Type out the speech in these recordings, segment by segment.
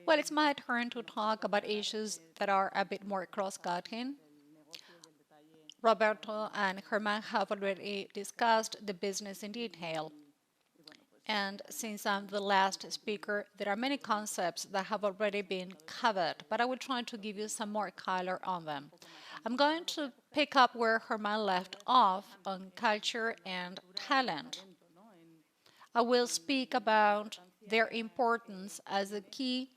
Well, it's my turn to talk about issues that are a bit more cross-cutting. Roberto and Herman have already discussed the business in detail. And since I'm the last speaker, there are many concepts that have already been covered, but I will try to give you some more color on them. I'm going to pick up where Herman left off on culture and talent. I will speak about their importance as a key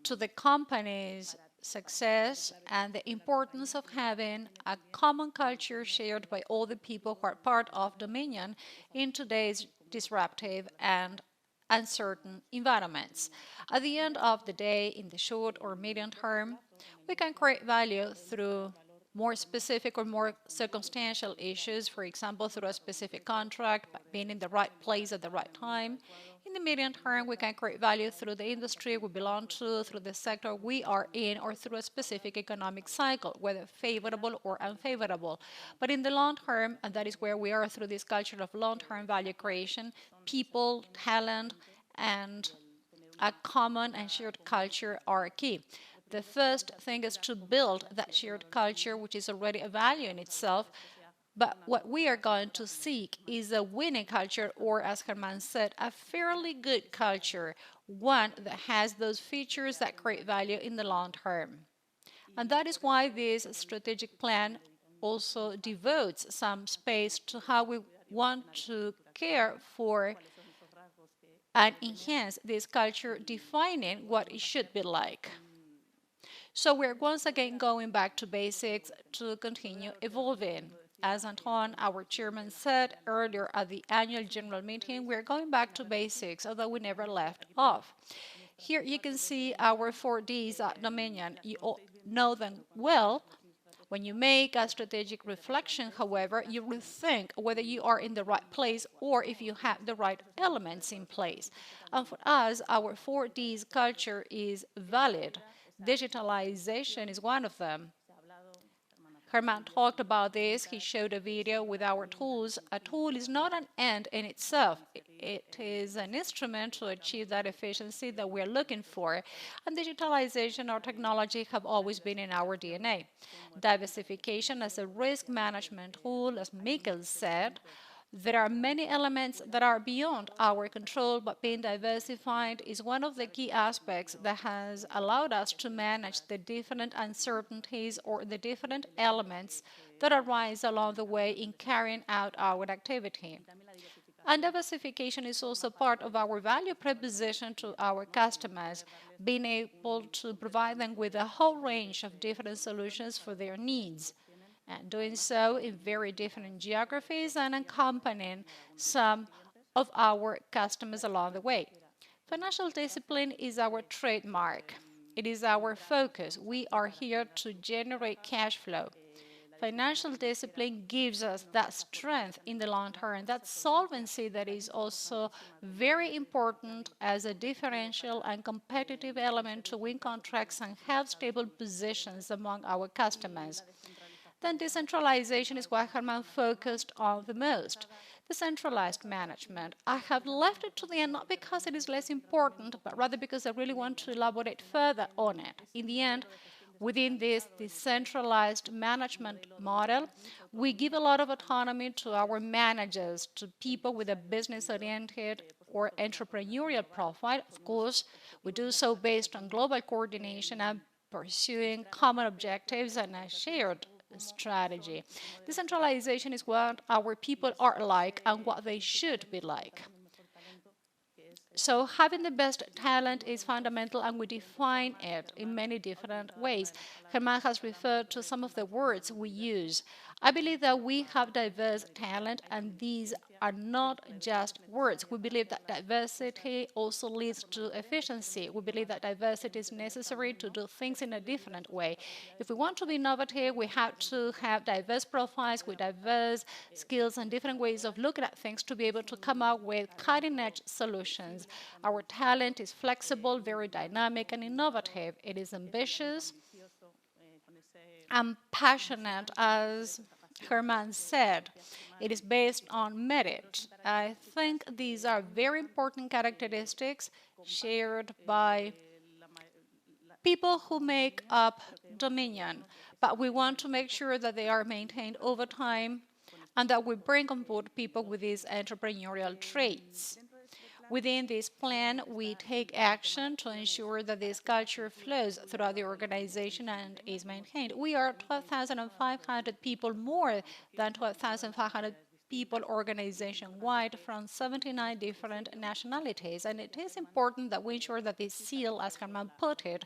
to the company's success and the importance of having a common culture shared by all the people who are part of Dominion in today's disruptive and uncertain environments. At the end of the day, in the short or medium term, we can create value through more specific or more circumstantial issues, for example, through a specific contract, being in the right place at the right time. In the medium term, we can create value through the industry we belong to, through the sector we are in, or through a specific economic cycle, whether favorable or unfavorable. But in the long term, and that is where we are through this culture of long-term value creation, people, talent, and a common and shared culture are key. The first thing is to build that shared culture, which is already a value in itself. But what we are going to seek is a winning culture, or as Herman said, a fairly good culture, one that has those features that create value in the long term. And that is why this strategic plan also devotes some space to how we want to care for and enhance this culture, defining what it should be like. So we're once again going back to basics to continue evolving. As Anton, our chairman, said earlier at the annual general meeting, we're going back to basics, although we never left off. Here you can see our 4Ds at Dominion. You all know them well. When you make a strategic reflection, however, you rethink whether you are in the right place or if you have the right elements in place. And for us, our 4Ds culture is valid. Digitalization is one of them. Herman talked about this. He showed a video with our tools. A tool is not an end in itself. It is an instrument to achieve that efficiency that we're looking for. And digitalization or technology have always been in our DNA. Diversification as a risk management tool, as Miguel said, there are many elements that are beyond our control, but being diversified is one of the key aspects that has allowed us to manage the different uncertainties or the different elements that arise along the way in carrying out our activity. And diversification is also part of our value proposition to our customers, being able to provide them with a whole range of different solutions for their needs, and doing so in very different geographies and accompanying some of our customers along the way. Financial discipline is our trademark. It is our focus. We are here to generate cash flow. Financial discipline gives us that strength in the long term, that solvency that is also very important as a differential and competitive element to win contracts and have stable positions among our customers. Then decentralization is what Herman focused on the most. Decentralized management. I have left it to the end not because it is less important, but rather because I really want to elaborate further on it. In the end, within this decentralized management model, we give a lot of autonomy to our managers, to people with a business-oriented or entrepreneurial profile. Of course, we do so based on global coordination and pursuing common objectives and a shared strategy. Decentralization is what our people are like and what they should be like. So having the best talent is fundamental, and we define it in many different ways. Herman has referred to some of the words we use. I believe that we have diverse talent, and these are not just words. We believe that diversity also leads to efficiency. We believe that diversity is necessary to do things in a different way. If we want to be innovative, we have to have diverse profiles with diverse skills and different ways of looking at things to be able to come up with cutting-edge solutions. Our talent is flexible, very dynamic, and innovative. It is ambitious and passionate, as Herman said. It is based on merit. I think these are very important characteristics shared by people who make up Dominion, but we want to make sure that they are maintained over time and that we bring on board people with these entrepreneurial traits. Within this plan, we take action to ensure that this culture flows throughout the organization and is maintained. We are 12,500 people more than 12,500 people organization-wide from 79 different nationalities. And it is important that we ensure that this seal, as Herman put it,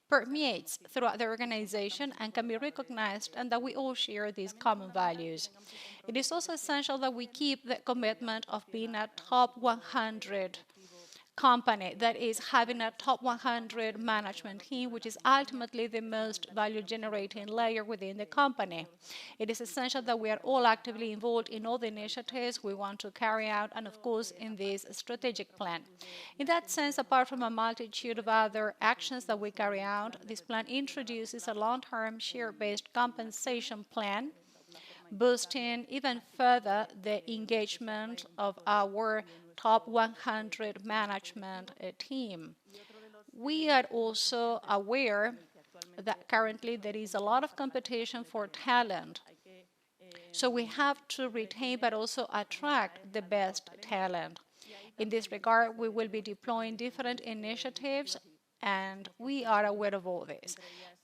permeates throughout the organization and can be recognized, and that we all share these common values. It is also essential that we keep the commitment of being a top 100 company, that is having a top 100 management team, which is ultimately the most value generating layer within the company. It is essential that we are all actively involved in all the initiatives we want to carry out, and of course in this strategic plan. In that sense, apart from a multitude of other actions that we carry out, this plan introduces a long-term share-based compensation plan, boosting even further the engagement of our top 100 management team. We are also aware that currently there is a lot of competition for talent. So we have to retain but also attract the best talent. In this regard, we will be deploying different initiatives, and we are aware of all this.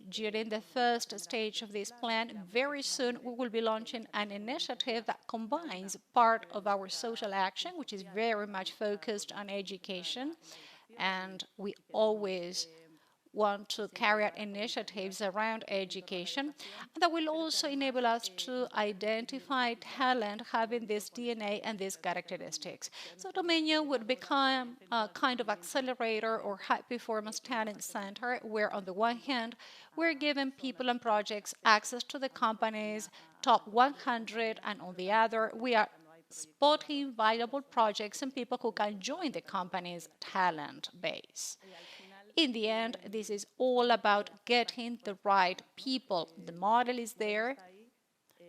During the first stage of this plan, very soon we will be launching an initiative that combines part of our social action, which is very much focused on education, and we always want to carry out initiatives around education, and that will also enable us to identify talent having this DNA and these characteristics. So Dominion would become a kind of accelerator or high-performance talent center where, on the one hand, we're giving people and projects access to the company's top 100, and on the other, we are spotting viable projects and people who can join the company's talent base. In the end, this is all about getting the right people. The model is there,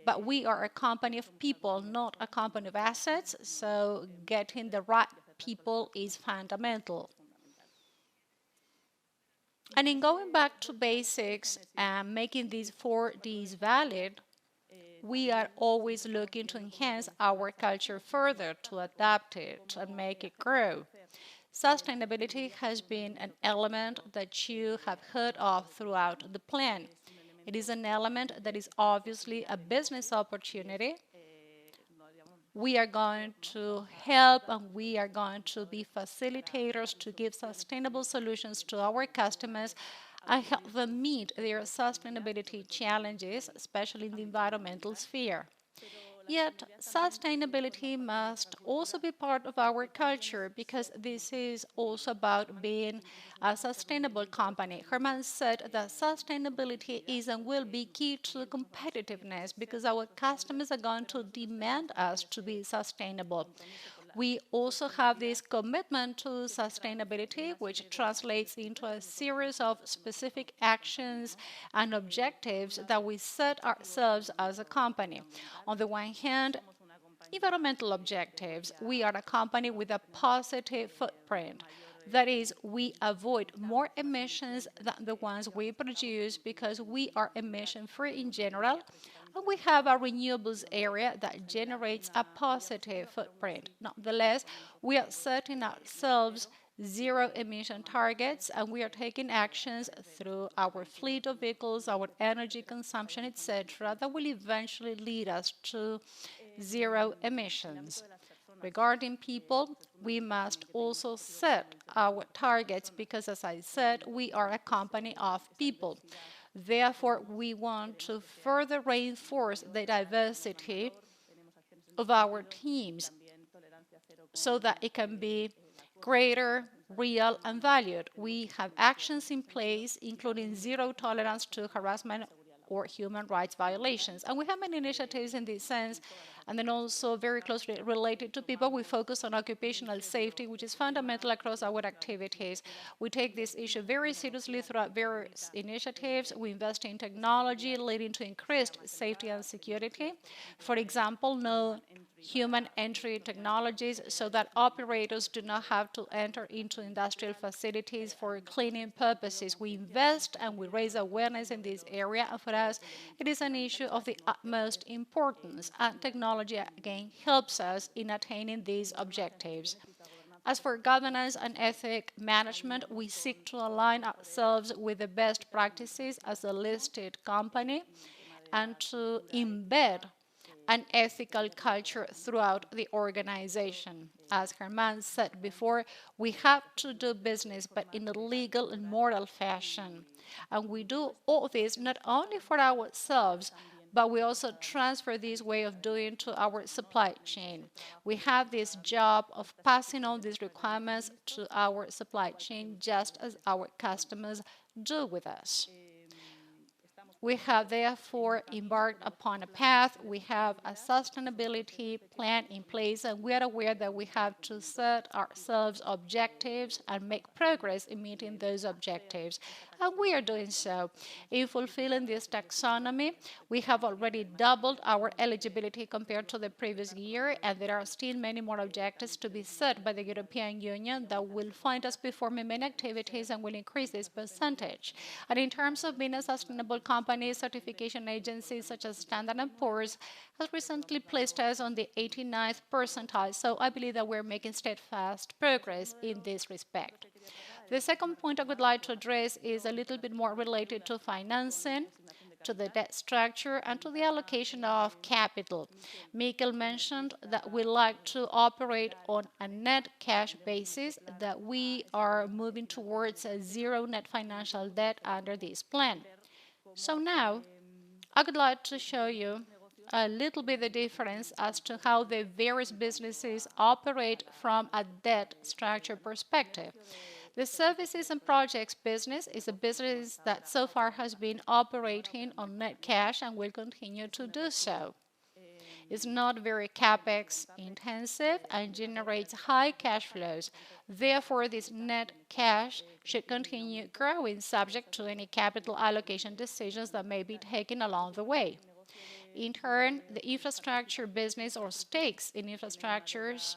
but we are a company of people, not a company of assets, so getting the right people is fundamental. And in going back to basics and making these 4Ds valid, we are always looking to enhance our culture further, to adapt it and make it grow. Sustainability has been an element that you have heard of throughout the plan. It is an element that is obviously a business opportunity. We are going to help and we are going to be facilitators to give sustainable solutions to our customers and help them meet their sustainability challenges, especially in the environmental sphere. Yet, sustainability must also be part of our culture, because this is also about being a sustainable company. Herman said that sustainability is and will be key to competitiveness, because our customers are going to demand us to be sustainable. We also have this commitment to sustainability, which translates into a series of specific actions and objectives that we set ourselves as a company. On the one hand, environmental objectives. We are a company with a positive footprint. That is, we avoid more emissions than the ones we produce because we are emission-free in general, and we have a renewables area that generates a positive footprint. Nonetheless, we are setting ourselves zero emission targets, and we are taking actions through our fleet of vehicles, our energy consumption, etc., that will eventually lead us to zero emissions. Regarding people, we must also set our targets because, as I said, we are a company of people. Therefore, we want to further reinforce the diversity of our teams so that it can be greater, real, and valued. We have actions in place, including zero tolerance to harassment or human rights violations. And we have many initiatives in this sense, and then also very closely related to people. We focus on occupational safety, which is fundamental across our activities. We take this issue very seriously throughout various initiatives. We invest in technology leading to increased safety and security. For example, no human entry technologies so that operators do not have to enter into industrial facilities for cleaning purposes. We invest and we raise awareness in this area, and for us, it is an issue of the utmost importance, and technology, again, helps us in attaining these objectives. As for governance and ethic management, we seek to align ourselves with the best practices as a listed company and to embed an ethical culture throughout the organization. As Germán said before, we have to do business, but in a legal and moral fashion. And we do all this not only for ourselves, but we also transfer this way of doing to our supply chain. We have this job of passing on these requirements to our supply chain, just as our customers do with us. We have therefore embarked upon a path. We have a sustainability plan in place, and we are aware that we have to set ourselves objectives and make progress in meeting those objectives. And we are doing so. In fulfilling this taxonomy, we have already doubled our eligibility compared to the previous year, and there are still many more objectives to be set by the European Union that will find us performing many activities and will increase this percentage. And in terms of being a sustainable company, certification agencies such as Standard & Poor's has recently placed us on the 89th percentile, so I believe that we're making steadfast progress in this respect. The second point I would like to address is a little bit more related to financing, to the debt structure, and to the allocation of capital. Mikel mentioned that we like to operate on a net cash basis, that we are moving towards a zero net financial debt under this plan. So now, I would like to show you a little bit the difference as to how the various businesses operate from a debt structure perspective. The services and projects business is a business that so far has been operating on net cash and will continue to do so. It's not very capex intensive and generates high cash flows. Therefore, this net cash should continue growing subject to any capital allocation decisions that may be taken along the way. In turn, the infrastructure business or stakes in infrastructures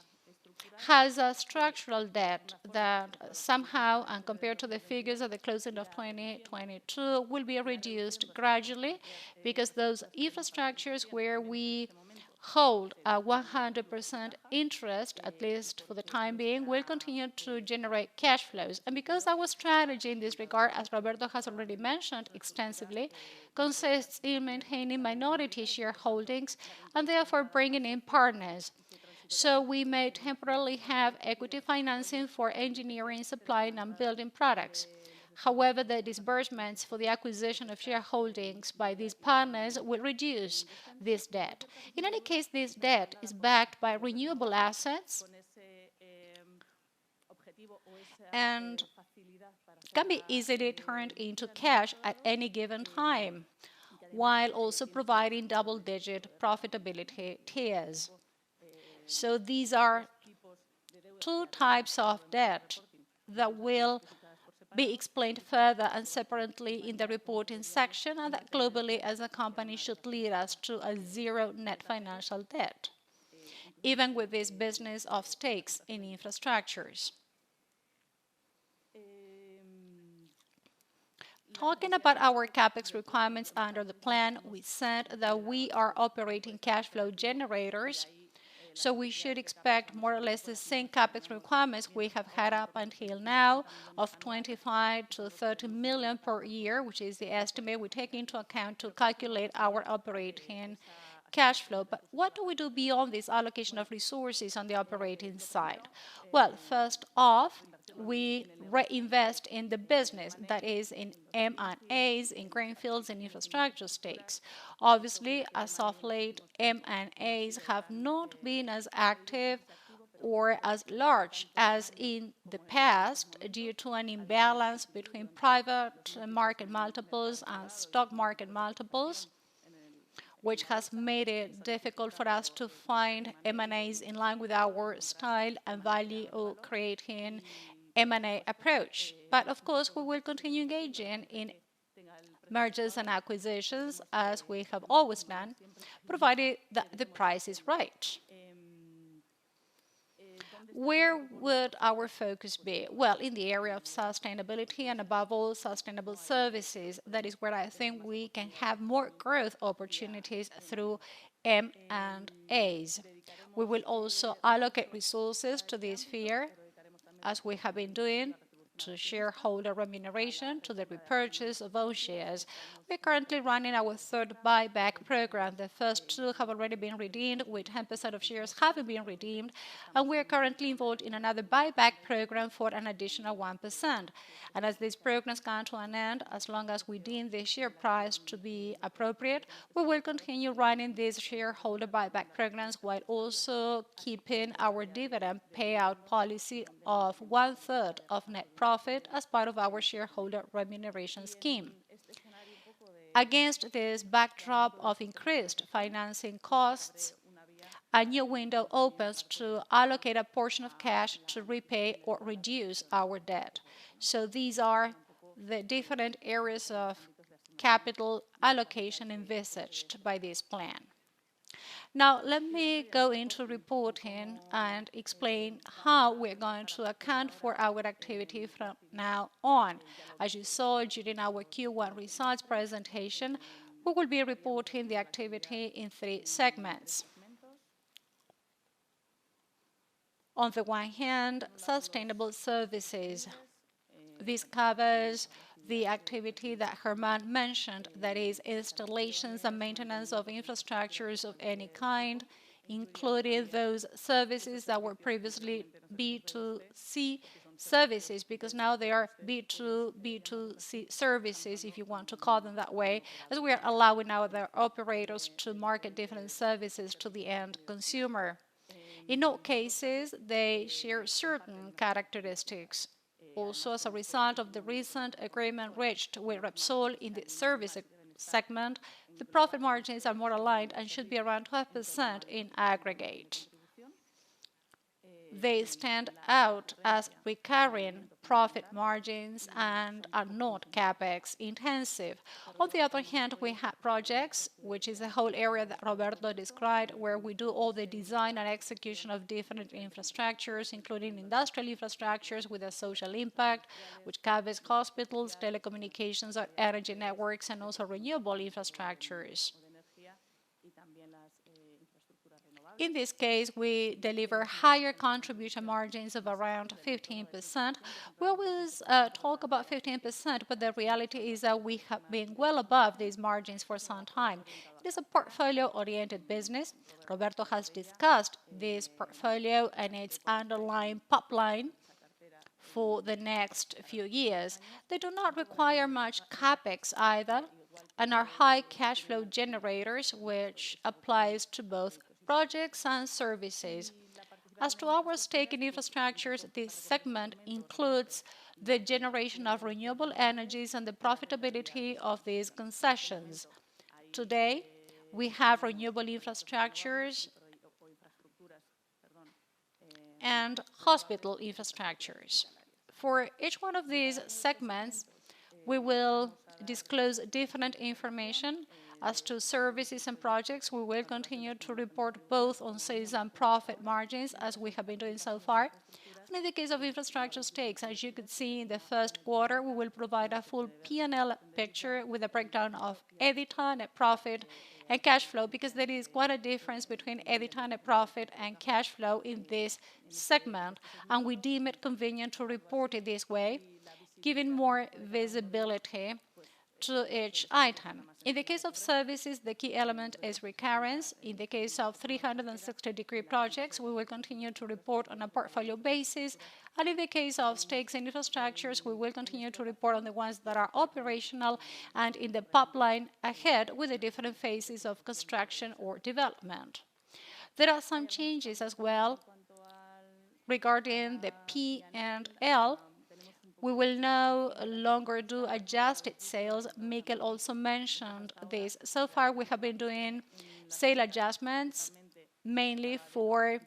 has a structural debt that somehow, and compared to the figures at the closing of 2022, will be reduced gradually, because those infrastructures where we hold a 100% interest, at least for the time being, will continue to generate cash flows. And because our strategy in this regard, as Roberto has already mentioned extensively, consists in maintaining minority shareholdings and therefore bringing in partners. So we may temporarily have equity financing for engineering, supplying, and building products. However, the disbursements for the acquisition of shareholdings by these partners will reduce this debt. In any case, this debt is backed by renewable assets and can be easily turned into cash at any given time, while also providing double-digit profitability tiers. So these are two types of debt that will be explained further and separately in the reporting section, and that globally as a company should lead us to a zero net financial debt, even with this business of stakes in infrastructures. Talking about our capex requirements under the plan, we said that we are operating cash flow generators. So we should expect more or less the same capex requirements we have had up until now of 25 to 30 million per year, which is the estimate we take into account to calculate our operating cash flow. But what do we do beyond this allocation of resources on the operating side? Well, first off, we reinvest in the business, that is in M&As, in greenfields and infrastructure stakes. Obviously, as of late, M&As have not been as active or as large as in the past due to an imbalance between private market multiples and stock market multiples, which has made it difficult for us to find M&As in line with our style and value creating M&A approach. But of course, we will continue engaging in mergers and acquisitions as we have always done, provided that the price is right. Where would our focus be? Well, in the area of sustainability and above all, sustainable services. That is where I think we can have more growth opportunities through M&As. We will also allocate resources to this sphere, as we have been doing, to shareholder remuneration, to the repurchase of own shares. We're currently running our third buyback program. The first two have already been redeemed, with 10% of shares having been redeemed, and we are currently involved in another buyback program for an additional 1%. And as these programs come to an end, as long as we deem the share price to be appropriate, we will continue running these shareholder buyback programs while also keeping our dividend payout policy of 1/3 of net profit as part of our shareholder remuneration scheme. Against this backdrop of increased financing costs, a new window opens to allocate a portion of cash to repay or reduce our debt. So these are the different areas of capital allocation envisaged by this plan. Now, let me go into reporting and explain how we're going to account for our activity from now on. As you saw during our Q1 results presentation, we will be reporting the activity in 3 segments. On the one hand, sustainable services. This covers the activity that Herman mentioned, that is, installations and maintenance of infrastructures of any kind, including those services that were previously B2C services, because now they are B2C services, if you want to call them that way, as we are allowing now the operators to market different services to the end consumer. In all cases, they share certain characteristics. Also, as a result of the recent agreement reached with Repsol in the service segment, the profit margins are more aligned and should be around 12% in aggregate. They stand out as recurring profit margins and are not capex intensive. On the other hand, we have projects, which is the whole area that Roberto described, where we do all the design and execution of different infrastructures, including industrial infrastructures with a social impact, which covers hospitals, telecommunications, energy networks, and also renewable infrastructures. In this case, we deliver higher contribution margins of around 15%. We always talk about 15%, but the reality is that we have been well above these margins for some time. It is a portfolio-oriented business. Roberto has discussed this portfolio and its underlying pipeline for the next few years. They do not require much capex either, and are high cash flow generators, which applies to both projects and services. As to our stake in infrastructures, this segment includes the generation of renewable energies and the profitability of these concessions. Today, we have renewable infrastructures and hospital infrastructures. For each one of these segments, we will disclose different information. As to services and projects, we will continue to report both on sales and profit margins, as we have been doing so far. And in the case of infrastructure stakes, as you could see in the first quarter, we will provide a full P&L picture with a breakdown of EBITDA, net profit, and cash flow, because there is quite a difference between EBITDA, net profit, and cash flow in this segment, and we deem it convenient to report it this way, giving more visibility to each item. In the case of services, the key element is recurrence. In the case of 360-degree projects, we will continue to report on a portfolio basis. And in the case of stakes in infrastructures, we will continue to report on the ones that are operational and in the pipeline ahead with the different phases of construction or development. There are some changes as well regarding the P&L. We will no longer do adjusted sales. Mikel also mentioned this. So far, we have been doing sale adjustments mainly for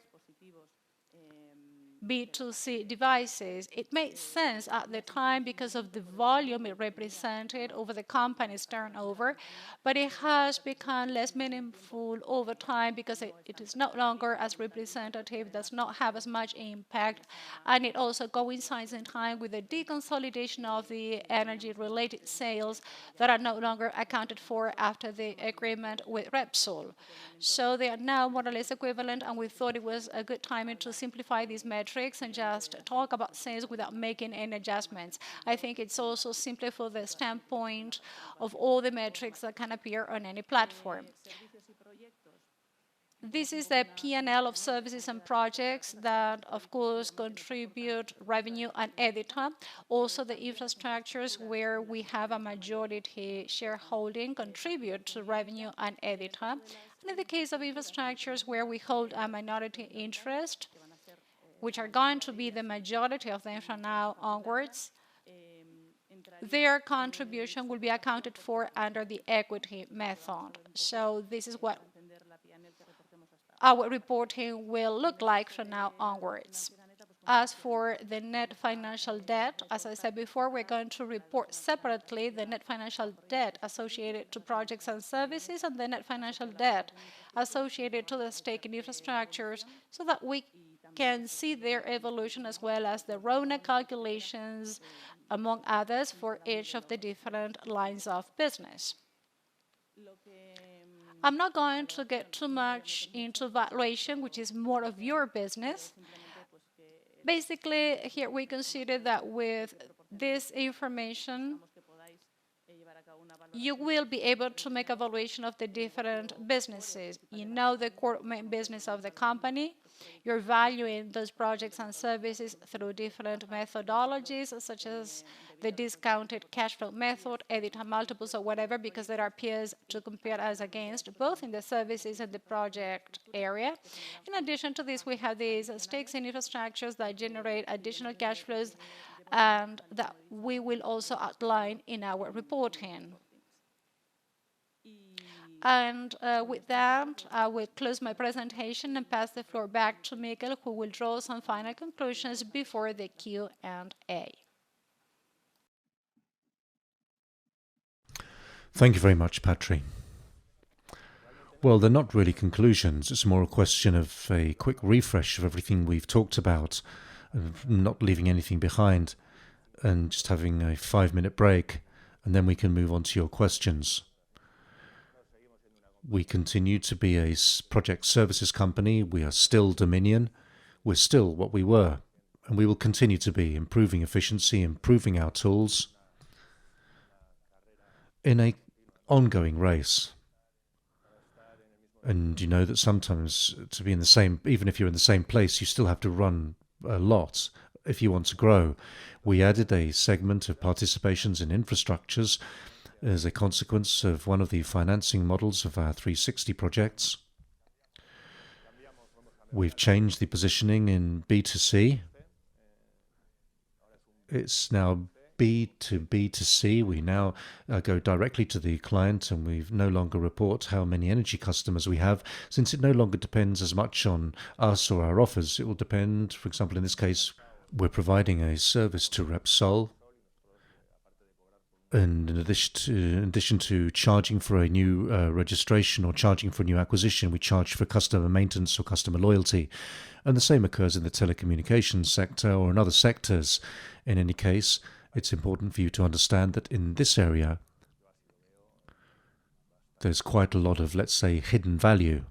B2C devices. It made sense at the time because of the volume it represented over the company's turnover, but it has become less meaningful over time because it is no longer as representative, does not have as much impact, and it also coincides in time with the deconsolidation of the energy-related sales that are no longer accounted for after the agreement with Repsol. So they are now more or less equivalent, and we thought it was a good timing to simplify these metrics and just talk about sales without making any adjustments. I think it's also simply for the standpoint of all the metrics that can appear on any platform. This is the P&L of services and projects that, of course, contribute revenue and EBITDA. Also, the infrastructures where we have a majority shareholding contribute to revenue and EBITDA. And in the case of infrastructures where we hold a minority interest, which are going to be the majority of them from now onwards, their contribution will be accounted for under the equity method. So this is what our reporting will look like from now onwards. As for the net financial debt, as I said before, we're going to report separately the net financial debt associated to projects and services and the net financial debt associated to the stake in infrastructures so that we can see their evolution as well as the RONA calculations, among others, for each of the different lines of business. I'm not going to get too much into valuation, which is more of your business. Basically, here we consider that with this information, you will be able to make a valuation of the different businesses. You know the core main business of the company. You're valuing those projects and services through different methodologies, such as the discounted cash flow method, EBITDA multiples, or whatever, because there are peers to compare us against, both in the services and the project area. In addition to this, we have these stakes in infrastructures that generate additional cash flows and that we will also outline in our reporting. And with that, I will close my presentation and pass the floor back to Miguel, who will draw some final conclusions before the Q&A. Thank you very much, Patri. Well, they're not really conclusions. It's more a question of a quick refresh of everything we've talked about, not leaving anything behind, and just having a 5-minute break, and then we can move on to your questions. We continue to be a project services company. We are still Dominion. We're still what we were, and we will continue to be, improving efficiency, improving our tools in an ongoing race. And you know that sometimes to be in the same, even if you're in the same place, you still have to run a lot if you want to grow. We added a segment of participations in infrastructures as a consequence of one of the financing models of our 360 projects. We've changed the positioning in B2C. It's now B to B2C. We now go directly to the client, and we no longer report how many energy customers we have, since it no longer depends as much on us or our offers. It will depend, for example, in this case, we're providing a service to Repsol, and in addition to charging for a new registration or charging for a new acquisition, we charge for customer maintenance or customer loyalty. And the same occurs in the telecommunications sector or in other sectors. In any case, it's important for you to understand that in this area, there's quite a lot of, let's say, hidden value.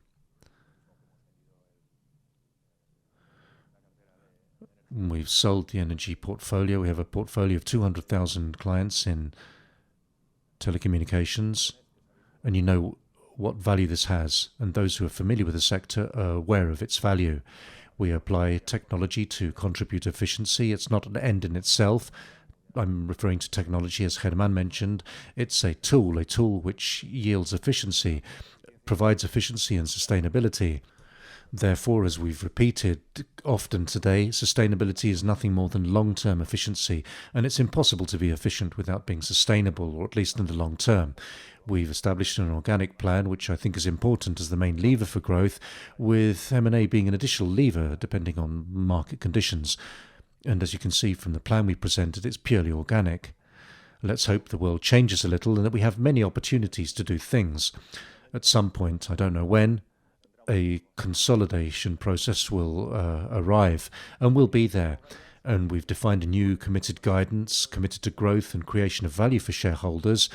We've sold the energy portfolio. We have a portfolio of 200,000 clients in telecommunications, and you know what value this has, and those who are familiar with the sector are aware of its value. We apply technology to contribute efficiency. It's not an end in itself. I'm referring to technology, as Germán mentioned. It's a tool which yields efficiency, provides efficiency and sustainability. Therefore, as we've repeated often today, sustainability is nothing more than long-term efficiency, and it's impossible to be efficient without being sustainable, or at least in the long term. We've established an organic plan, which I think is important as the main lever for growth, with M&A being an additional lever depending on market conditions. And as you can see from the plan we presented, it's purely organic. Let's hope the world changes a little and that we have many opportunities to do things. At some point, I don't know when, a consolidation process will arrive and will be there. And we've defined a new committed guidance, committed to growth and creation of value for shareholders,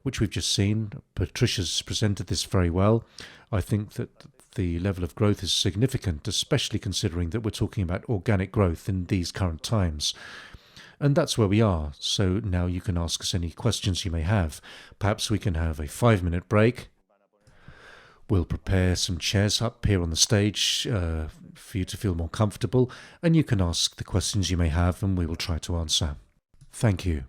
which we've just seen. Patricia's presented this very well. I think that the level of growth is significant, especially considering that we're talking about organic growth in these current times. And that's where we are. So now you can ask us any questions you may have. Perhaps we can have a 5-minute break. We'll prepare some chairs up here on the stage for you to feel more comfortable, and you can ask the questions you may have, and we will try to answer. Thank you.